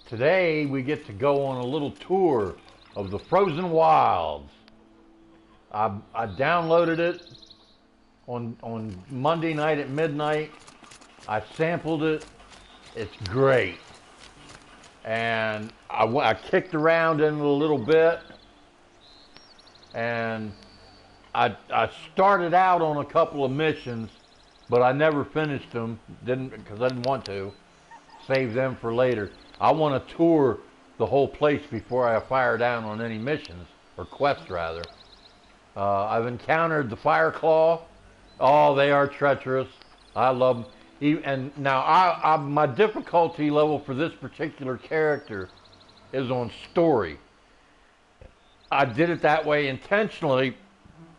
Today we get to go on a little tour of the frozen wilds. I downloaded it on Monday night at midnight. I sampled it. It's great. And I kicked around in it a little bit. And I started out on a couple of missions, but I never finished them. Because I didn't want to. Save them for later. I want to tour the whole place before I fire down on any missions, or quests rather. I've encountered the fire claw. Oh, they are treacherous. I love them. And now my difficulty level for this particular character is on story. I did it that way intentionally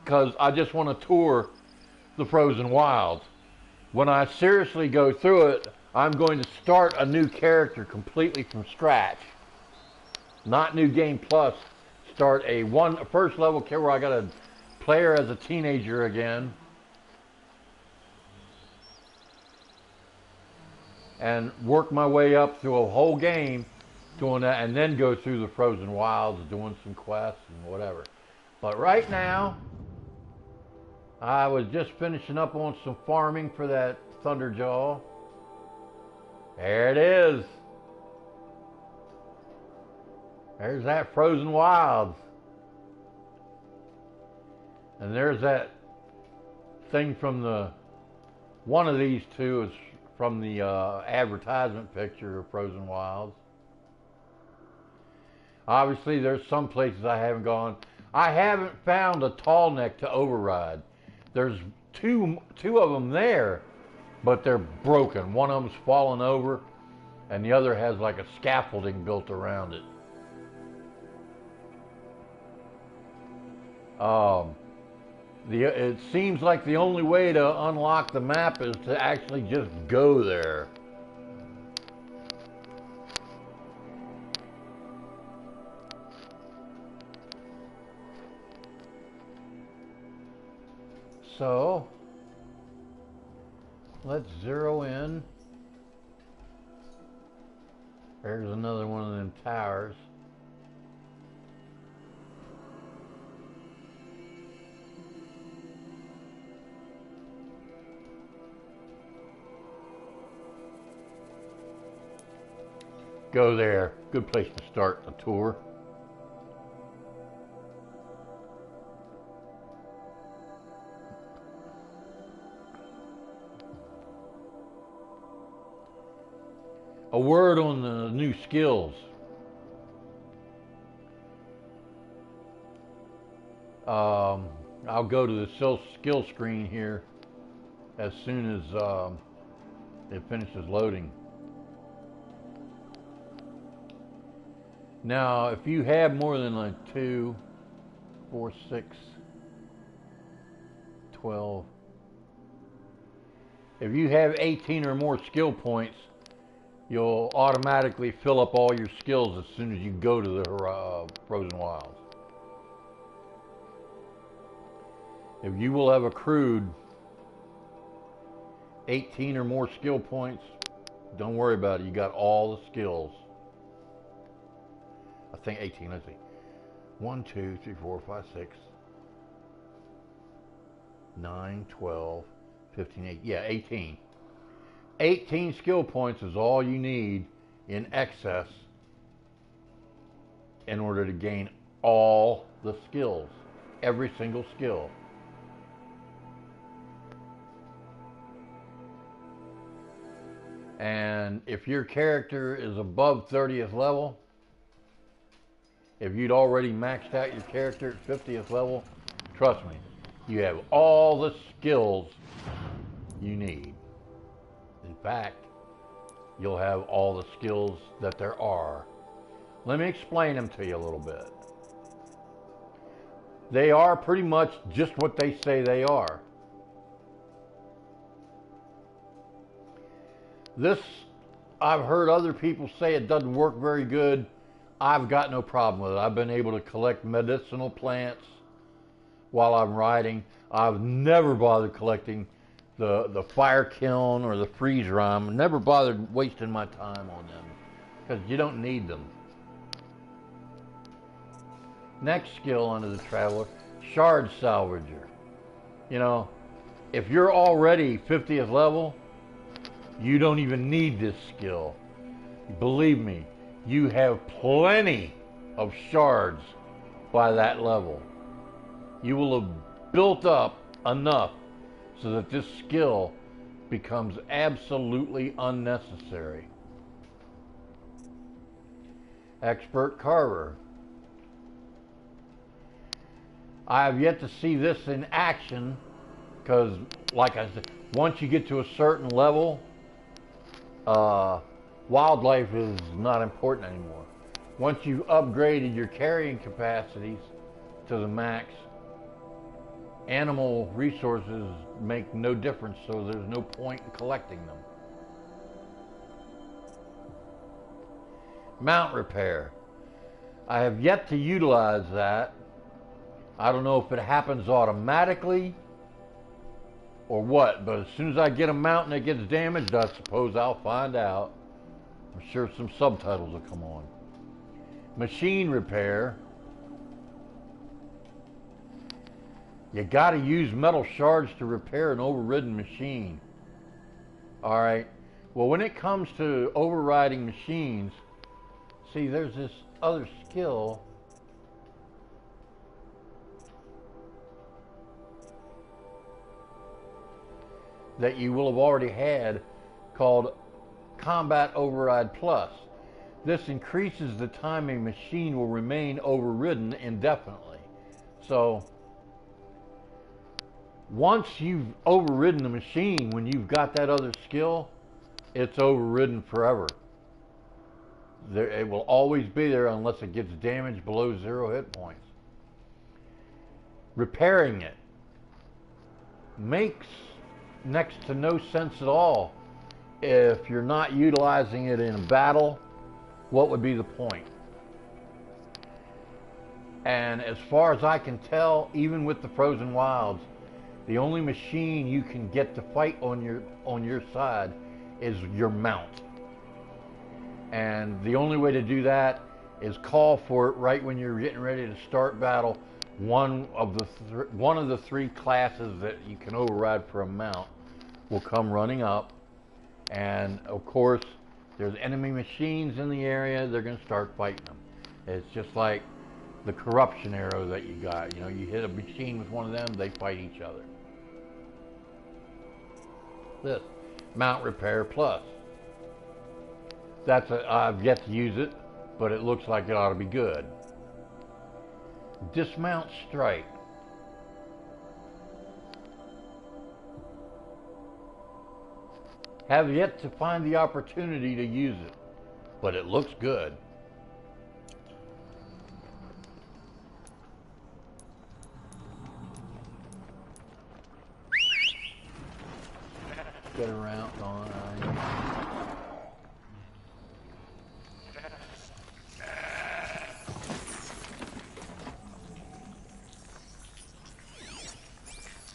because I just want to tour the frozen wilds. When I seriously go through it, I'm going to start a new character completely from scratch. Not New Game Plus. Start a first level character where I got to play her as a teenager again. And work my way up through a whole game doing that, and then go through the frozen wilds doing some quests and whatever. But right now, I was just finishing up on some farming for that Thunderjaw. There it is. There's that frozen wilds. And there's that thing from one of these two is from the advertisement picture of frozen wilds. Obviously there's some places I haven't gone. I haven't found a tall neck to override. There's two of them there, but they're broken. One of them's fallen over, and the other has like a scaffolding built around it. It seems like the only way to unlock the map is to actually just go there. So, let's zero in. There's another one of them towers. Go there. Good place to start the tour. A word on the new skills. I'll go to the skill screen here as soon as it finishes loading. Now, if you have more than like 2, 4, 6, 12, if you have 18 or more skill points, you'll automatically fill up all your skills as soon as you go to the frozen wilds. If you will have accrued 18 or more skill points, don't worry about it. You got all the skills. I think 18, let's see. 1, 2, 3, 4, 5, 6, 9, 12, 15, 18. Yeah, 18. 18 skill points is all you need in excess in order to gain all the skills. Every single skill. And if your character is above 30th level, if you'd already maxed out your character at 50th level, trust me, you have all the skills you need. In fact, you'll have all the skills that there are. Let me explain them to you a little bit. They are pretty much just what they say they are. This, I've heard other people say it doesn't work very good. I've got no problem with it. I've been able to collect medicinal plants while I'm riding. I've never bothered collecting the fire kiln or the freeze rum. Never bothered wasting my time on them. because you don't need them. Next skill under the Traveler, Shard Salvager. You know, if you're already 50th level, you don't even need this skill. Believe me, you have plenty of shards by that level. You will have built up enough so that this skill becomes absolutely unnecessary. Expert Carver. I have yet to see this in action because, like I said, once you get to a certain level, wildlife is not important anymore. Once you've upgraded your carrying capacities to the max, animal resources make no difference, so there's no point in collecting them. Mount repair. I have yet to utilize that. I don't know if it happens automatically or what, but as soon as I get a mount and it gets damaged, I suppose I'll find out. I'm sure some subtitles will come on. Machine repair. You gotta use metal shards to repair an overridden machine. Alright, well, when it comes to overriding machines, see, there's this other skill that you will have already had called Combat Override Plus. This increases the time a machine will remain overridden indefinitely. So once you've overridden the machine, when you've got that other skill, it's overridden forever. It will always be there unless it gets damaged below 0 hit points. Repairing it makes next to no sense at all. If you're not utilizing it in a battle, what would be the point? And as far as I can tell, even with the Frozen Wilds, the only machine you can get to fight on your side is your mount. And the only way to do that is call for it right when you're getting ready to start battle. One of the three classes that you can override for a mount will come running up, and of course there's enemy machines in the area. They're going to start fighting them. It's just like the corruption arrow that you got. You know, you hit a machine with one of them, they fight each other. This Mount Repair Plus. I've yet to use it, but it looks like it ought to be good. Dismount Strike. Have yet to find the opportunity to use it, but it looks good. Get around on.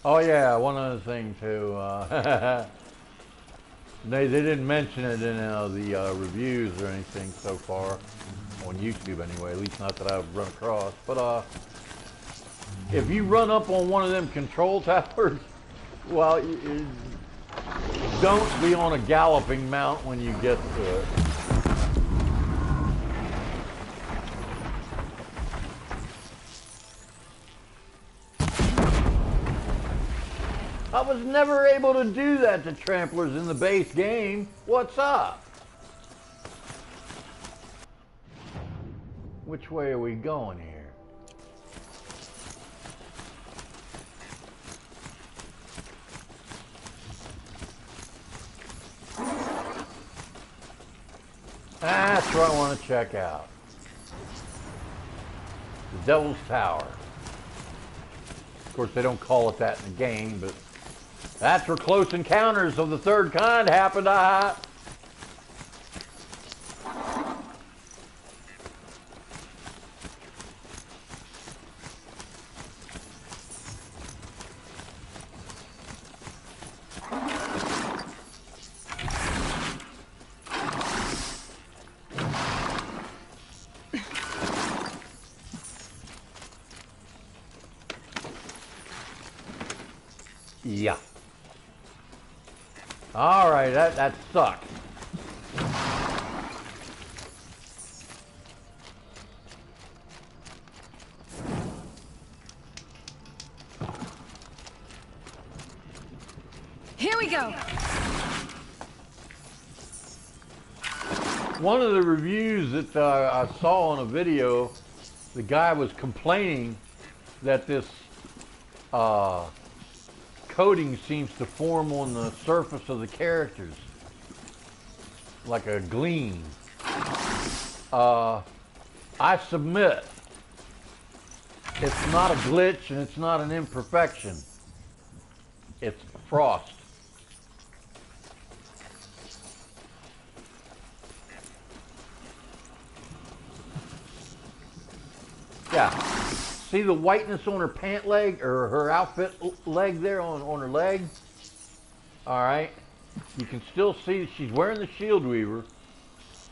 Oh yeah, one other thing too. They didn't mention it in the reviews or anything so far, on YouTube anyway, at least not that I've run across. But if you run up on one of them control towers, well, don't be on a galloping mount when you get to it. I was never able to do that to tramplers in the base game. What's up? Which way are we going here? That's what I want to check out. The Devil's Tower. Of course, they don't call it that in the game, but that's where close encounters of the third kind happen. Yeah. All right, that sucked. Here we go. One of the reviews that I saw on a video, the guy was complaining that this coating seems to form on the surface of the characters like a gleam. I submit it's not a glitch and it's not an imperfection. It's frost. Yeah. See the whiteness on her pant leg or her outfit leg there on her leg? All right. You can still see she's wearing the shield weaver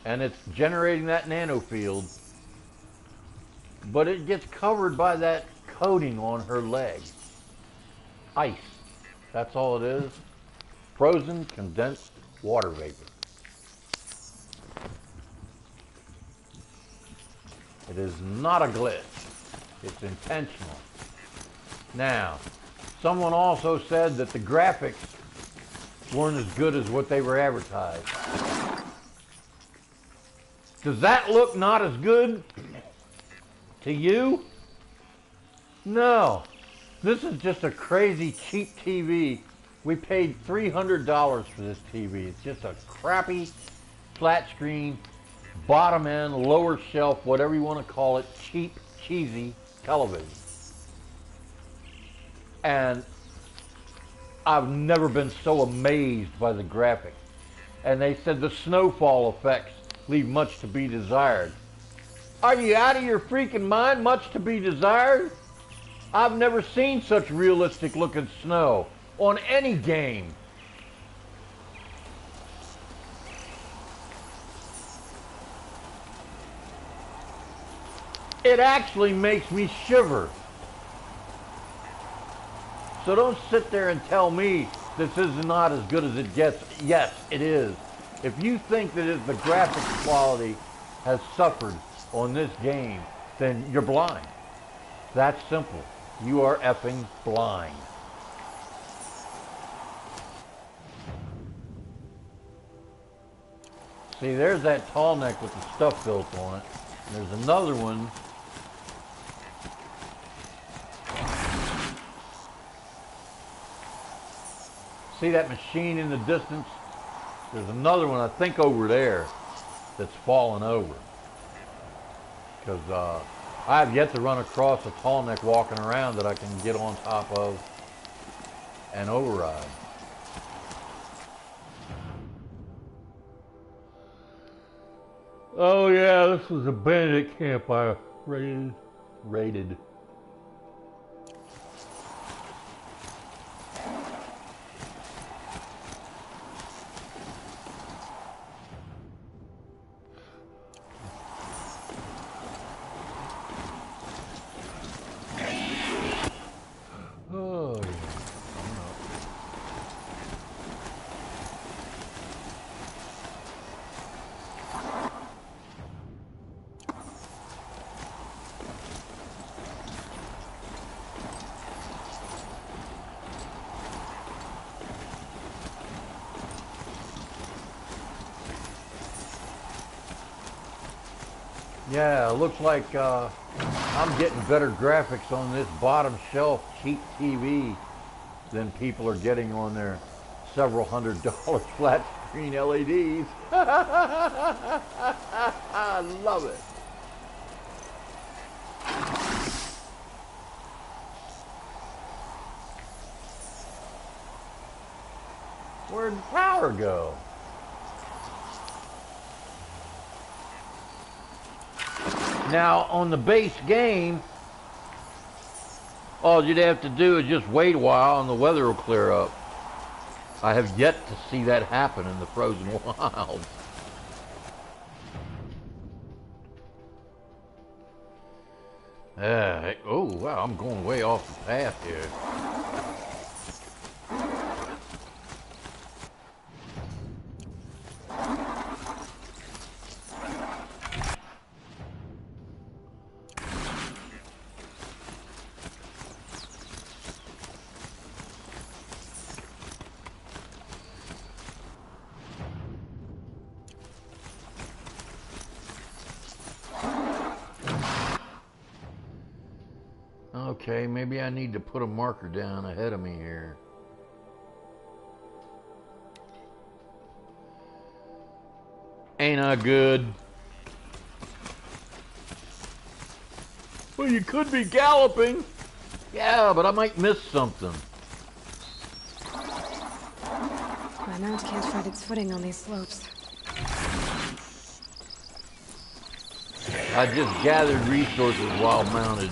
and it's generating that nano field, but it gets covered by that coating on her leg. Ice. That's all it is. Frozen condensed water vapor. It is not a glitch. It's intentional. Now, someone also said that the graphics weren't as good as what they were advertised. Does that look not as good to you? No. This is just a crazy cheap TV. We paid $300 for this TV. It's just a crappy flat screen, bottom end, lower shelf, whatever you want to call it, cheap, cheesy television. And I've never been so amazed by the graphics. And they said the snowfall effects leave much to be desired. Are you out of your freaking mind? Much to be desired? I've never seen such realistic looking snow on any game. It actually makes me shiver. So don't sit there and tell me this is not as good as it gets. Yes, it is. If you think that the graphics quality has suffered on this game, then you're blind. That's simple. You are effing blind. See, there's that tall neck with the stuff built on it. And there's another one. See that machine in the distance? There's another one, I think, over there that's fallen over. Because I have yet to run across a tall neck walking around that I can get on top of and override. Oh yeah, this was a bandit camp I raided. Oh, yeah. Yeah, it looks like I'm getting better graphics on this bottom shelf cheap TV than people are getting on their several $100 flat screen LEDs. I love it. Where'd the power go? Now, on the base game, all you'd have to do is just wait a while and the weather will clear up. I have yet to see that happen in the frozen wilds. Oh, wow, I'm going way off the path here. Okay, maybe I need to put a marker down ahead of me here. Ain't I good? Well, you could be galloping. Yeah, but I might miss something. My mount can't find its footing on these slopes. I just gathered resources while mounted.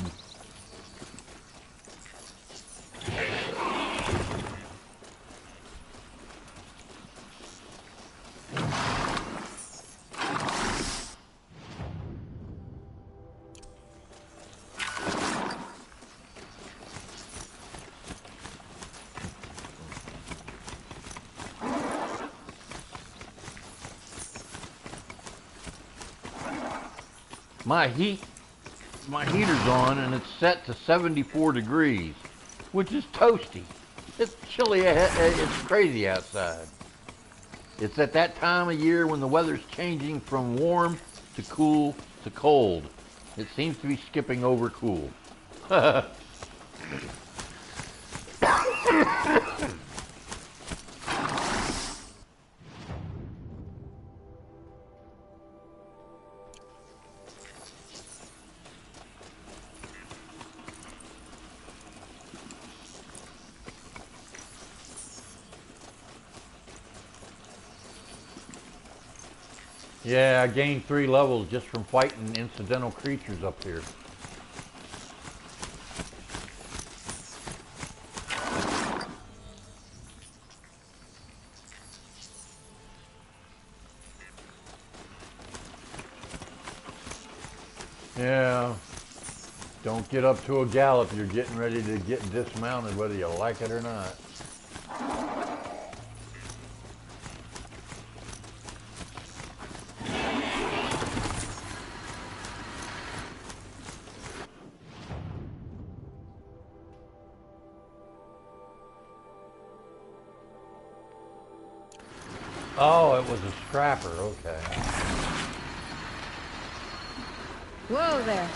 My heater's on and it's set to 74 degrees, which is toasty. It's chilly, it's crazy outside. It's at that time of year when the weather's changing from warm to cool to cold. It seems to be skipping over cool. Yeah, I gained 3 levels just from fighting incidental creatures up here. Yeah, don't get up to a gallop. You're getting ready to get dismounted whether you like it or not. Oh, it was a scrapper, okay. Whoa there.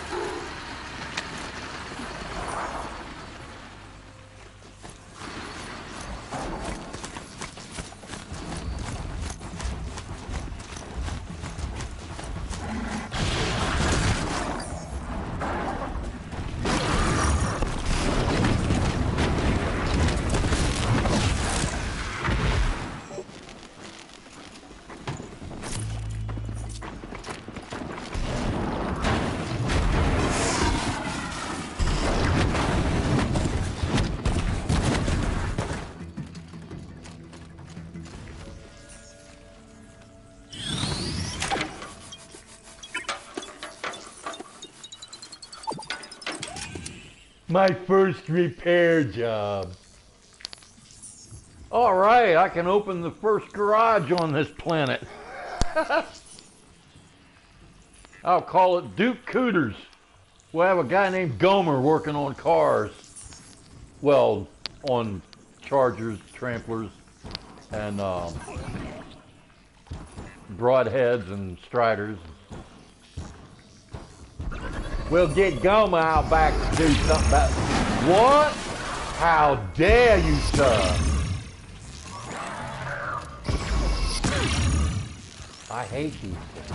My first repair job. All right, I can open the first garage on this planet. I'll call it Duke Cooters. We'll have a guy named Gomer working on cars. Well, on Chargers, Tramplers, and Broadheads and Striders. We'll get Gomer out back to do something about it. What? How dare you, sir? I hate these things.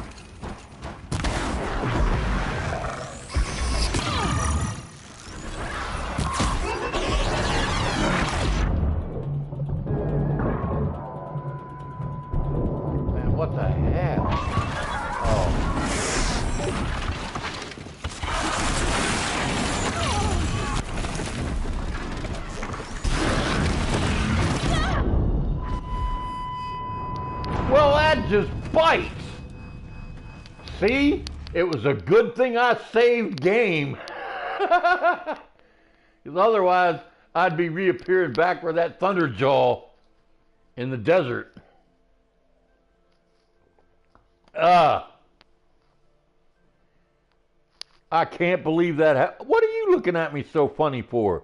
Man, what the heck? Oh. Well, that just bites. See? It was a good thing I saved game. Because otherwise, I'd be reappearing back where that Thunderjaw in the desert. I can't believe that. What are you looking at me so funny for?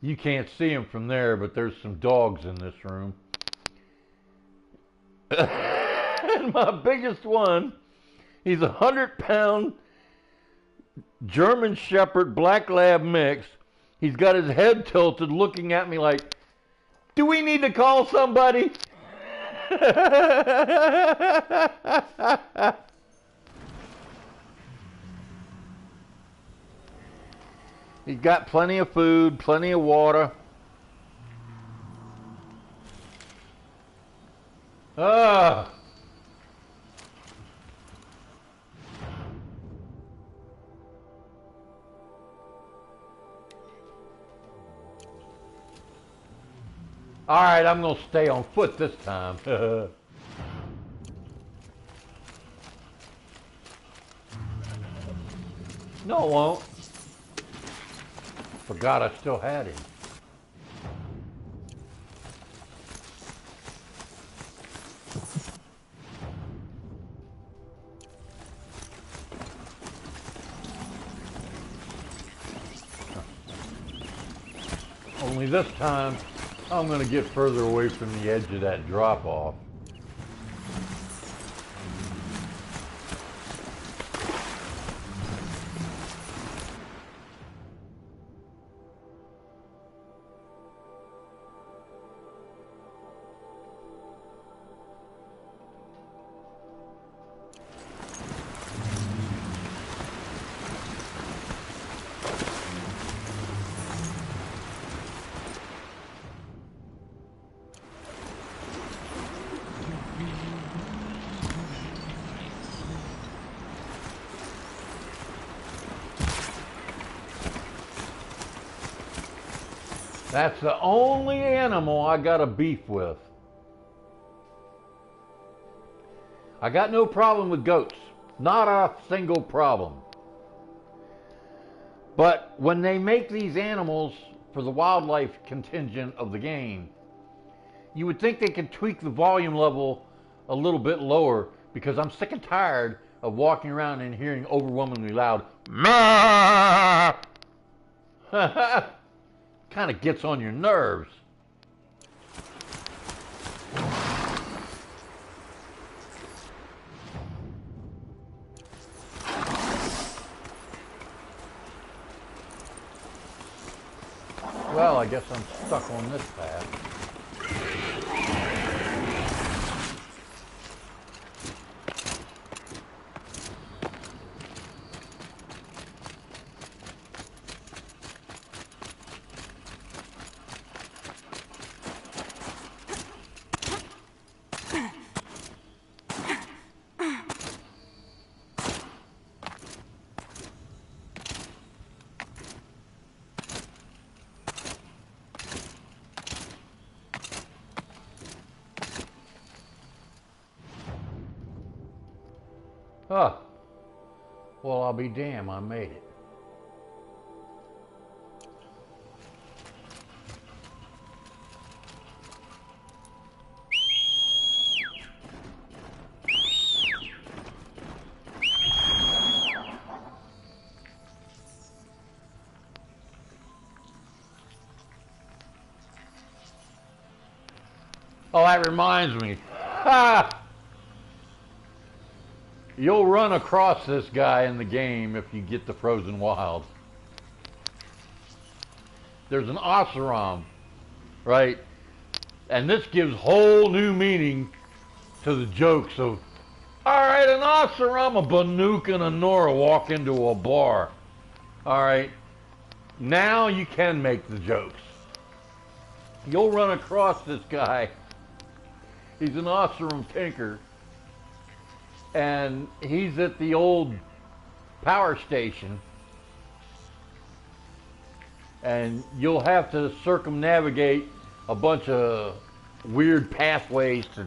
You can't see him from there, but there's some dogs in this room. And my biggest one, he's 100-pound German Shepherd Black Lab mix. He's got his head tilted looking at me like, do we need to call somebody? He's got plenty of food, plenty of water. Ah. All right, I'm going to stay on foot this time. No, it won't. Forgot I still had him. Only this time, I'm going to get further away from the edge of that drop-off. That's the only animal I got a beef with. I got no problem with goats. Not a single problem. But when they make these animals for the wildlife contingent of the game, you would think they could tweak the volume level a little bit lower, because I'm sick and tired of walking around and hearing overwhelmingly loud "Mah!" Kind of gets on your nerves. Well, I guess I'm stuck on this path. Oh, well, I'll be damned, I made it. Oh, that reminds me. Ha! You'll run across this guy in the game if you get the frozen wild. There's an Oseram, right? And this gives whole new meaning to the jokes of, all right, an Oseram, a Banuk, and a Nora walk into a bar. All right, now you can make the jokes. You'll run across this guy. He's an Oseram tinker. And he's at the old power station, and you'll have to circumnavigate a bunch of weird pathways to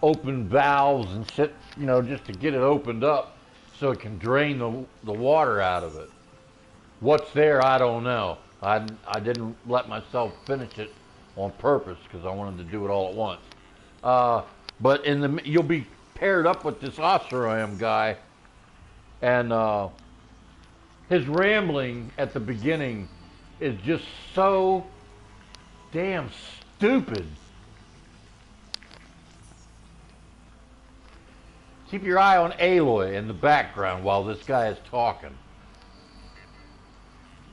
open valves and shit, you know, just to get it opened up so it can drain the water out of it. What's there, I don't know. I didn't let myself finish it on purpose because I wanted to do it all at once. But you'll be paired up with this Oseram guy, and his rambling at the beginning is just so damn stupid. Keep your eye on Aloy in the background while this guy is talking.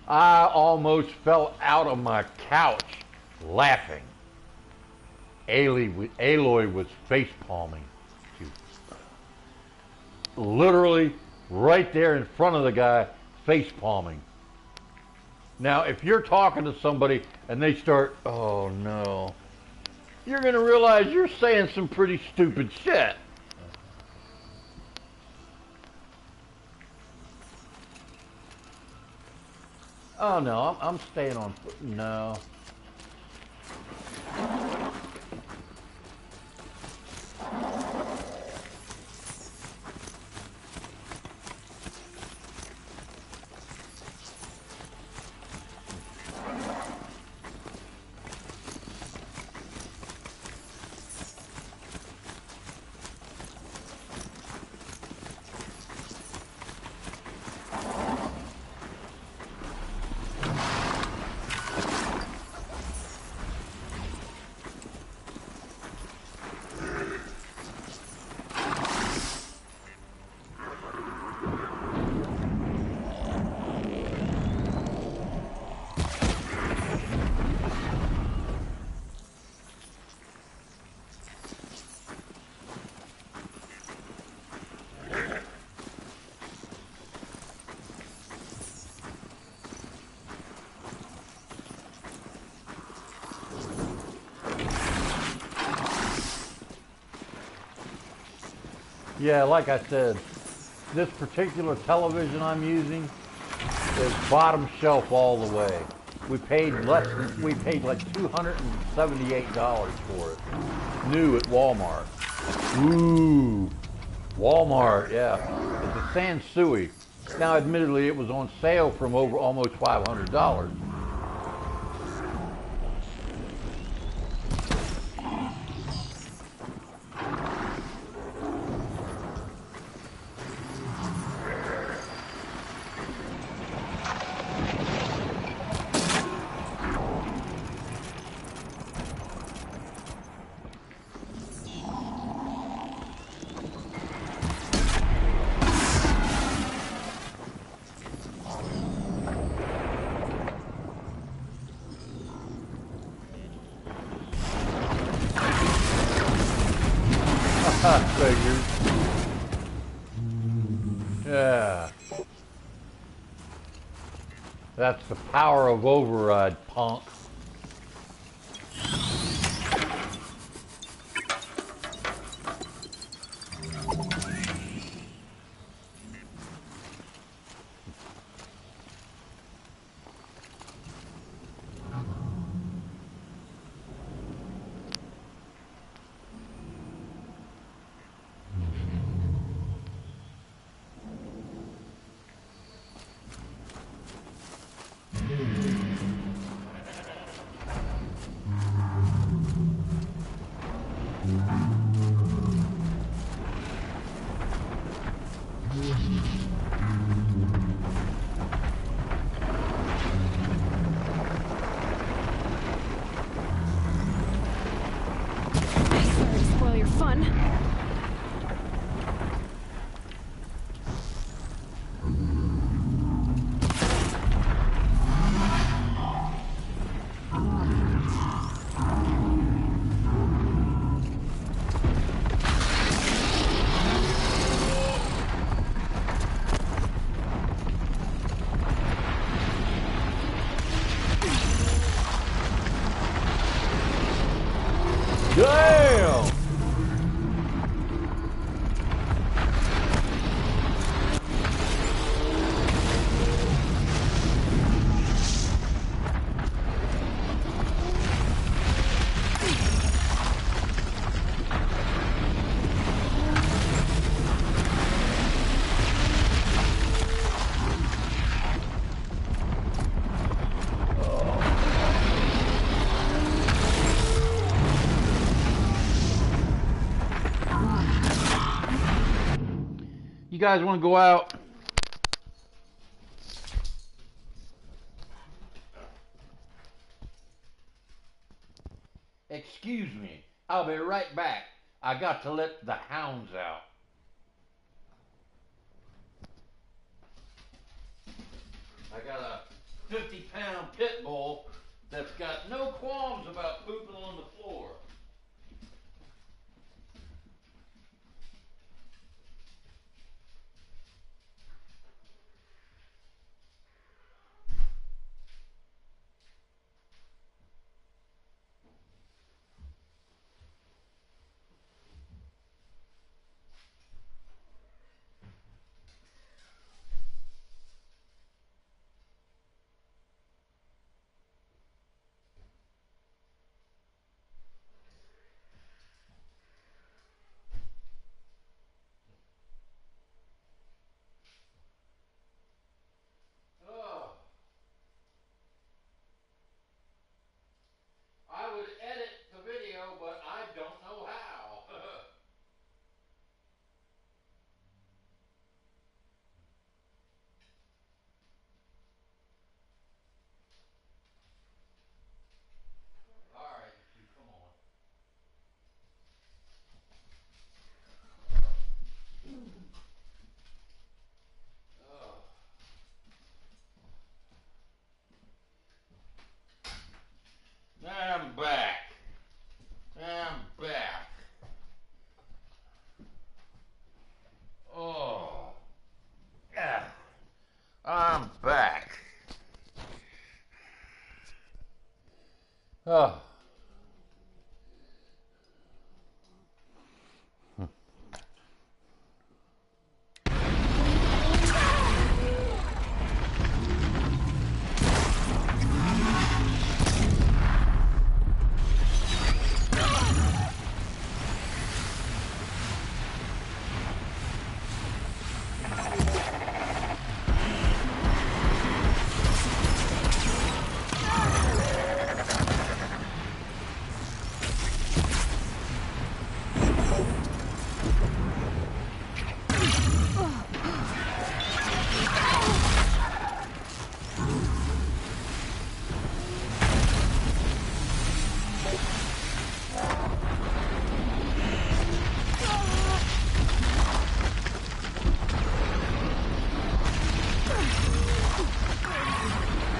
I almost fell out of my couch laughing. Aloy was face palming. Literally right there in front of the guy, face palming. Now, if you're talking to somebody and they start, oh no, you're going to realize you're saying some pretty stupid shit. Oh no, I'm staying on. No. Yeah, like I said, this particular television I'm using is bottom shelf all the way. We paid like $278 for it. New at Walmart. Ooh. Walmart, yeah. It's a Sansui. Now admittedly it was on sale from over almost $500. Figures. Yeah. That's the power of override, punk. Spoil your fun. Damn! You guys want to go out? Excuse me. I'll be right back. I got to let the hounds out. I got a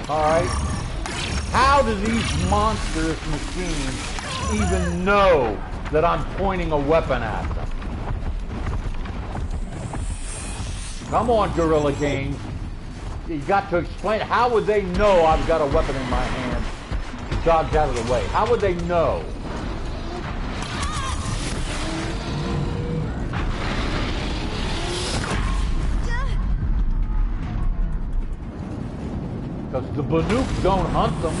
Alright? How do these monstrous machines even know that I'm pointing a weapon at them? Come on, Guerrilla Games. You got to explain. How would they know I've got a weapon in my hand to dodge out of the way? How would they know? Because the Banooks don't hunt them.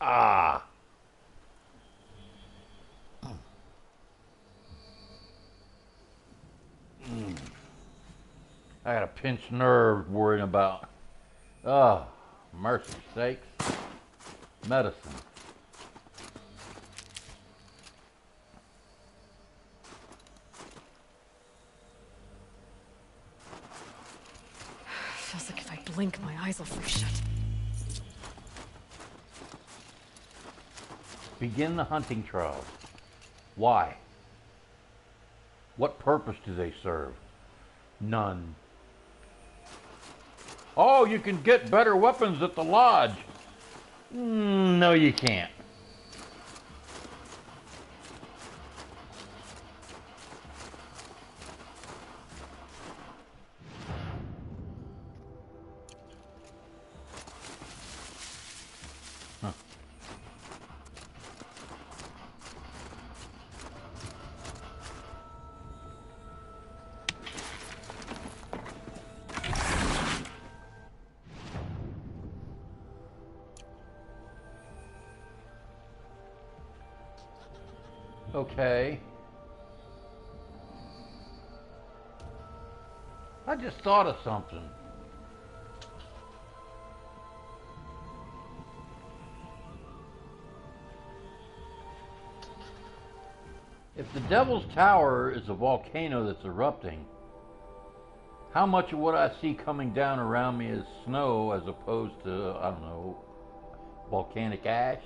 Ah. I got a pinched nerve worrying about. Oh, mercy sakes. Medicine. Feels like if I blink, my eyes will freeze shut. Begin the hunting trials. Why? What purpose do they serve? None. Oh, you can get better weapons at the lodge. No, you can't. Huh. Okay. I just thought of something. If the Devil's Tower is a volcano that's erupting, how much of what I see coming down around me is snow as opposed to, I don't know, volcanic ash?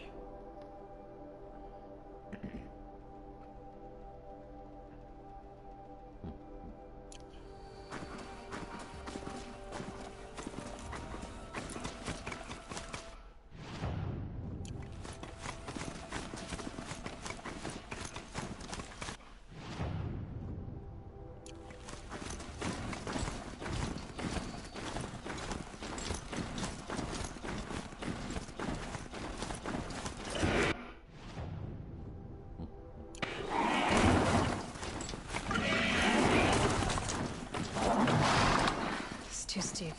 Too steep.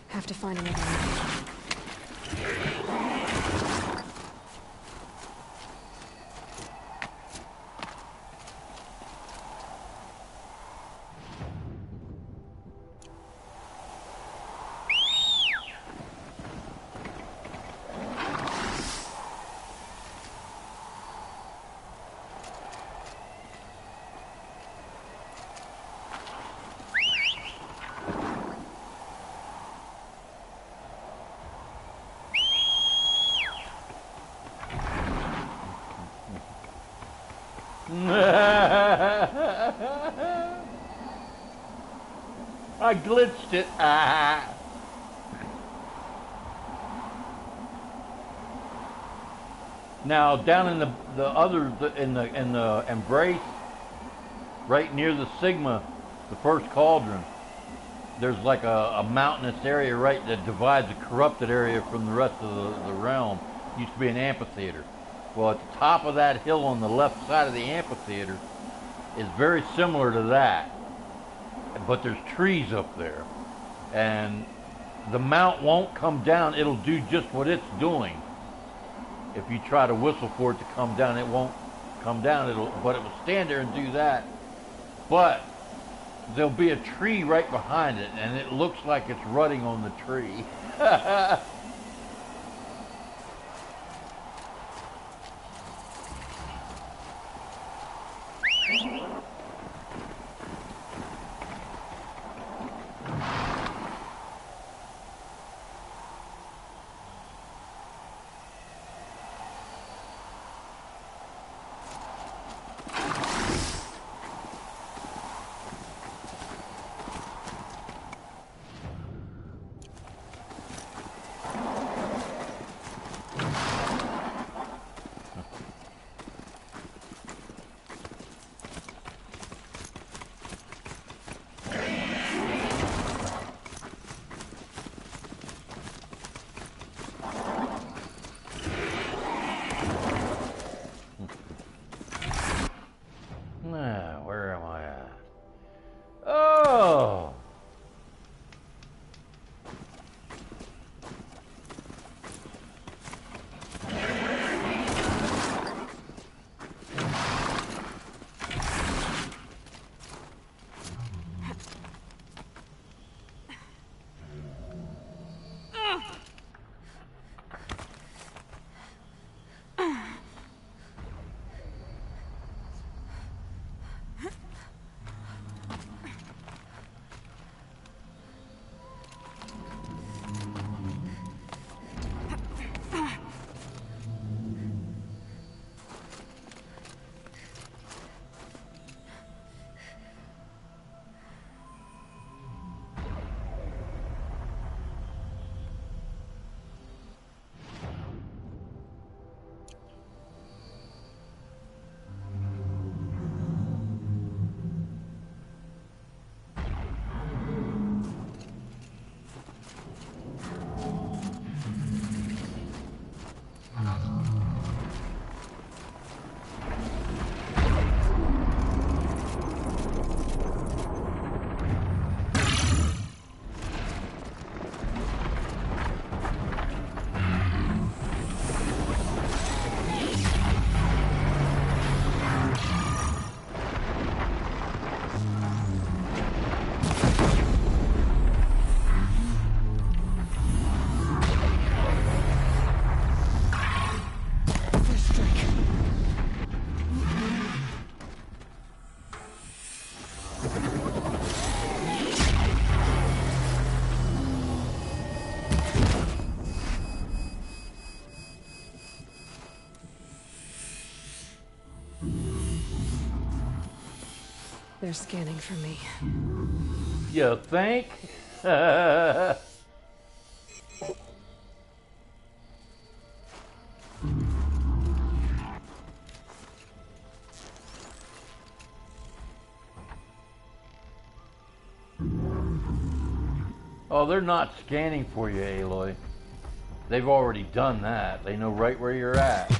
Have to find another way. I glitched it. Ah. Now down in the embrace, right near the Sigma, the first cauldron, there's like a mountainous area right that divides the corrupted area from the rest of the realm. It used to be an amphitheater. Well, at the top of that hill on the left side of the amphitheater is very similar to that, but there's trees up there, and the mount won't come down. It'll do just what it's doing. If you try to whistle for it to come down, it won't come down. But it will stand there and do that. But there'll be a tree right behind it, and it looks like it's rutting on the tree. Where am I at? Oh! They're scanning for me. You think? Oh, they're not scanning for you, Aloy. They've already done that. They know right where you're at.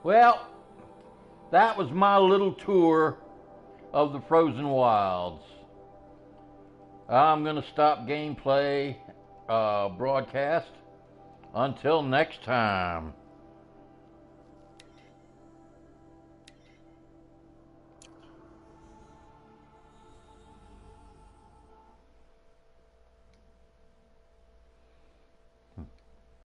Well, that was my little tour of the frozen wilds. I'm going to stop gameplay broadcast. Until next time.